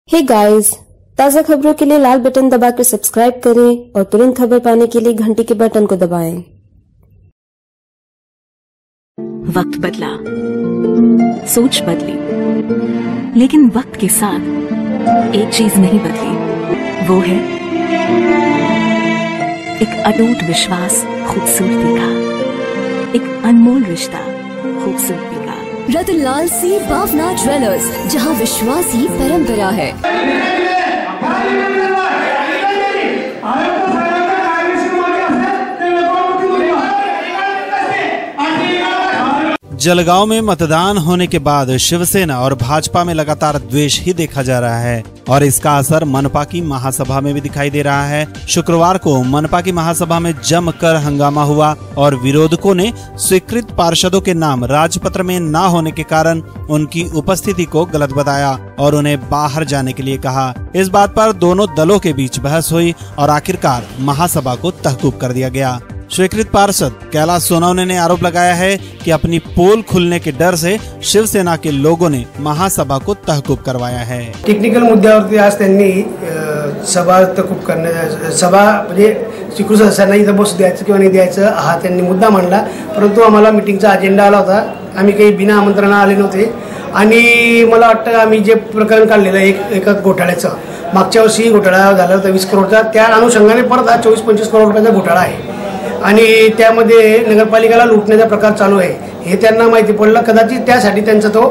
Hey guys, ताज़ा खबरों के लिए लाल बटन दबाकर सब्सक्राइब करें और तुरंत खबर पाने के लिए घंटी के बटन को दबाएं। वक्त बदला, सोच बदली, लेकिन वक्त के साथ एक चीज नहीं बदली, वो है एक अटूट विश्वास खूबसूरती का, एक अनमोल रिश्ता खूबसूरती का। रतनलाल सी भावना ज्वेलर्स, जहां विश्वास ही परंपरा है। जलगांव में मतदान होने के बाद शिवसेना और भाजपा में लगातार द्वेष ही देखा जा रहा है और इसका असर मनपा की महासभा में भी दिखाई दे रहा है। शुक्रवार को मनपा की महासभा में जमकर हंगामा हुआ और विरोधकों ने स्वीकृत पार्षदों के नाम राजपत्र में न होने के कारण उनकी उपस्थिति को गलत बताया और उन्हें बाहर जाने के लिए कहा। इस बात पर दोनों दलों के बीच बहस हुई और आखिरकार महासभा को तहकूब कर दिया गया। स्वीकृत पार्षद कैलाश सोनवणे ने आरोप लगाया है कि अपनी पोल खुलने के डर से शिवसेना के लोगों ने महासभा को तहकूब करवाया है। टेक्निकल मुद्द्यावरती आज त्यांनी सभा तहकूब करणे सभा म्हणजे स्वीकृत सदस्यांना इथं बसू द्यायचं किंवा नाही द्यायचं हा त्यांनी मुद्दा मांडला, परंतु आम्हाला मीटिंगचा अजेंडा आला होता। आम्ही काही बिना आमंत्रणा आले नव्हते आणि मला वाटतं आम्ही जे प्रकरण काढलेलं एका घोटाळ्याचं, मागच्या वर्षी घोटाळा झाला होता 20 करोडचा, त्या अनुषंगाने परत हा 24-25 करोड रुपयाचा घोटाळा आहे आणि त्यामध्ये नगरपालिकेला लुटण्याचा प्रकार चालू आहे हे त्यांना माहिती पडलं। कदाचित त्यासाठी त्यांचा तो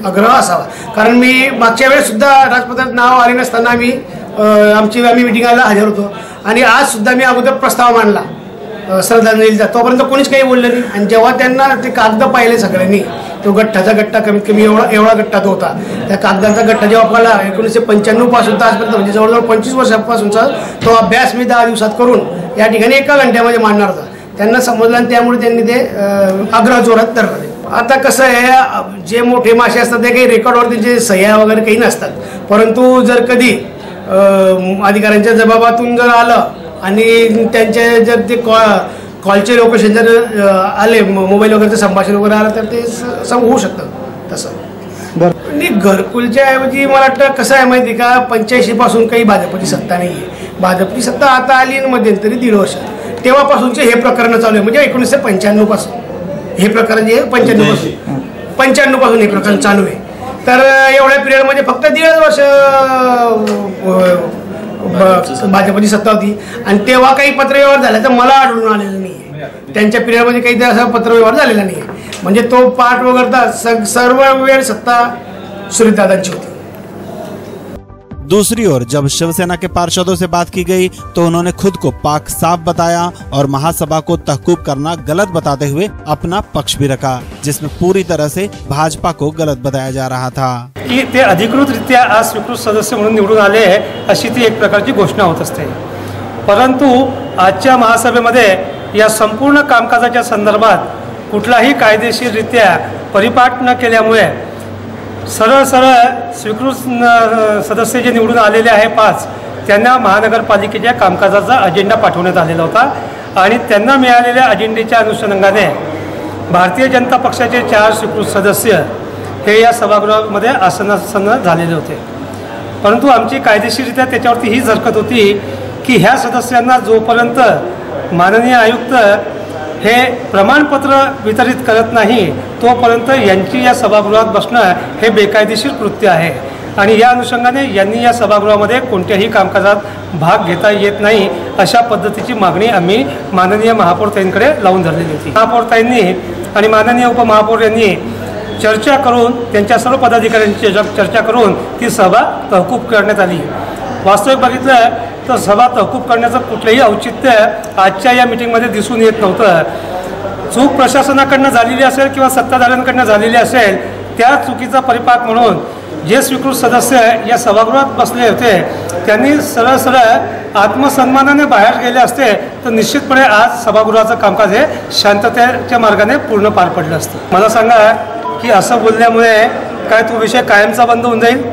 आग्रह असावा, कारण मी मागच्या वेळेस सुद्धा राजपत्रात नाव आले नसताना आम्ही मीटिंगला हजर होतो आणि आज सुद्धा मी अगोदर प्रस्ताव मांडला श्रद्धांजलीचा, तोपर्यंत कोणीच काही बोललं नाही। आणि जेव्हा त्यांना ते कागद पाहिले सगळ्यांनी, तो गठ्ठाचा गठ्ठा कमीत कमी एवढा गठ्ठा तो होता, त्या कागदाचा गठ्ठा जेव्हा आपल्याला 1995 पासून आजपर्यंत म्हणजे जवळजवळ 25 वर्षापासूनचा तो अभ्यास मी 10 दिवसात करून या ठिकाणी 1 घंट्यामध्ये मांडणार होता। त्यांना समजलं आणि त्यामुळे त्यांनी ते आग्रह जोरात धरले। आता कसं आहे, जे मोठे मासे असतात ते काही रेकॉर्डवर त्यांचे सह्या वगैरे काही नसतात, परंतु जर कधी अधिकाऱ्यांच्या जबाबातून जर आलं आणि त्यांचे जर ते कॉलचे लोकेशन जर आले, मोबाईल वगैरेचं संभाषण वगैरे आलं तर ते होऊ शकतं तसं। आणि घरकुलच्या ऐवजी मला वाटतं कसं आहे माहिती का, 85 पासून काही भाजपची सत्ता नाही आहे। भाजपची सत्ता आता आली मध्यंतरी 1.5 वर्ष, तेव्हापासूनचे हे प्रकरण चालू आहे। म्हणजे 1995 पासून हे प्रकरण जे 95 पासून हे प्रकरण चालू आहे। तर एवढ्या पिरियडमध्ये फक्त 1.5 वर्ष भाजपची सत्ता होती आणि तेव्हा काही पत्रव्यवहार झाल्याचं मला आढळून आलेलं नाही आहे। त्यांच्या पिरियडमध्ये काही असा पत्रव्यवहार झालेला नाही आहे, म्हणजे तो पाठ वगैरता सर्व वेळ सत्ता सुरेशदादांची होती। दूसरी ओर जब शिवसेना के पार्षदों से बात की गई तो उन्होंने खुद को पाक साफ बताया और महासभा को तहकूब करना गलत बताते हुए अपना पक्ष भी रखा, जिसमें पूरी तरह से भाजपा को गलत बताया जा रहा था की ते अधिकृतरित्या आज स्वीकृत सदस्य म्हणून निवडून आले अशी ती एक प्रकारची घोषणा होत असते। परंतु आजच्या महासभेमध्ये या संपूर्ण कामकाजाच्या संदर्भात कुठलाही कायदेशीररित्या परिपाठ न केल्यामुळे सरळ स्वीकृत सदस्य जे निवडून आलेले आहे 5, त्यांना महानगरपालिकेच्या कामकाजाचा अजेंडा पाठवण्यात आलेला होता आणि त्यांना मिळालेल्या अजेंड्याच्या अनुषंगाने भारतीय जनता पक्षाचे 4 स्वीकृत सदस्य हे या सभागृहामध्ये आसनासन झालेले होते। परंतु आमची कायदेशीररित्या त्याच्यावरती ही हरकत होती की ह्या सदस्यांना जोपर्यंत माननीय आयुक्त हे प्रमाणपत्र वितरित करत नाही तोपर्यंत यांची या सभागृहात बसणं हे बेकायदेशीर कृत्य आहे आणि या अनुषंगाने यांनी या सभागृहामध्ये कोणत्याही कामकाजात भाग घेता येत नाही अशा पद्धतीची मागणी आम्ही माननीय महापौरताईंकडे लावून धरलेली होती। महापौरताईंनी आणि माननीय उपमहापौर यांनी चर्चा करून त्यांच्या सर्व पदाधिकाऱ्यांची चर्चा करून ती सभा तहकूब करण्यात आली। वास्तविक बघितलं तर सभा तहकूब करण्याचं कुठलंही औचित्य आजच्या या मीटिंगमध्ये दिसून येत नव्हतं। चूक प्रशासनाकडनं झालेली असेल किंवा सत्ताधाऱ्यांकडनं झालेली असेल, त्या चुकीचा परिपाक म्हणून जे स्वीकृत सदस्य या सभागृहात बसले होते त्यांनी सरळ आत्मसन्मानाने बाहेर गेले असते तर निश्चितपणे आज सभागृहाचं कामकाज हे शांततेच्या मार्गाने पूर्ण पार पडलं असतं। मला सांगा की असं बोलल्यामुळे काय तो विषय कायमचा बंद होऊन जाईल?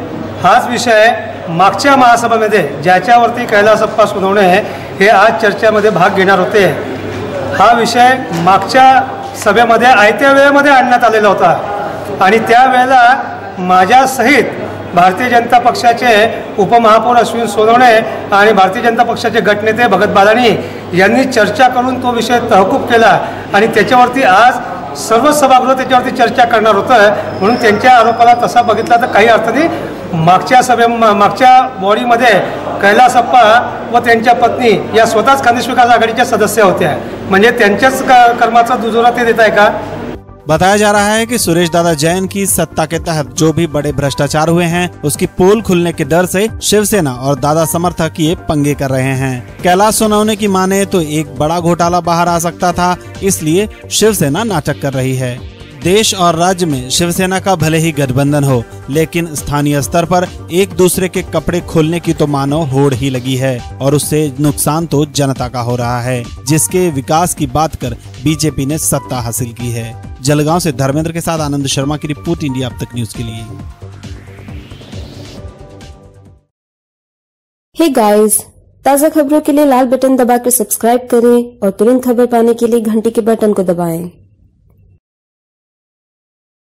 हाच विषय मागच्या महासभेमध्ये ज्याच्यावरती कैलासप्पा सोनवणे हे आज चर्चेमध्ये भाग घेणार होते, हा विषय मागच्या सभेमध्ये आयत्या वेळेमध्ये आणण्यात आलेला होता आणि त्यावेळेला माझ्यासहित भारतीय जनता पक्षाचे उपमहापौर अश्विन सोनवणे आणि भारतीय जनता पक्षाचे गटनेते भगत बालानी यांनी चर्चा करून तो विषय तहकूब केला आणि त्याच्यावरती आज सर्व सभागृह त्याच्यावरती चर्चा करणार होतं. म्हणून त्यांच्या आरोपाला तसा बघितला तर काही अर्थ नाही. मागच्या बॉडीमध्ये कैलासप्पा व त्यांच्या पत्नी या स्वतःच खानदेश विकास आघाडीच्या सदस्य होत्या. म्हणजे त्यांच्याच कर्माचा दुजोरा ते देत आहे का? बताया जा रहा है कि सुरेश दादा जैन की सत्ता के तहत जो भी बड़े भ्रष्टाचार हुए हैं उसकी पोल खुलने के डर से शिवसेना और दादा समर्थक ये पंगे कर रहे हैं. कैलाश सोनवणे की माने तो एक बड़ा घोटाला बाहर आ सकता था, इसलिए शिवसेना नाटक कर रही है. देश और राज्य में शिवसेना का भले ही गठबंधन हो, लेकिन स्थानीय स्तर पर एक दूसरे के कपड़े खोलने की तो मानो होड़ ही लगी है और उससे नुकसान तो जनता का हो रहा है, जिसके विकास की बात कर बीजेपी ने सत्ता हासिल की है. जलगांव से धर्मेंद्र के साथ आनंद शर्मा की रिपोर्ट, इंडिया अब तक न्यूज के लिए. हे गाइस, ताज़ा खबरों के लिए लाल बटन दबाकर सब्सक्राइब करें और तुरंत खबर पाने के लिए घंटी के बटन को दबाएं.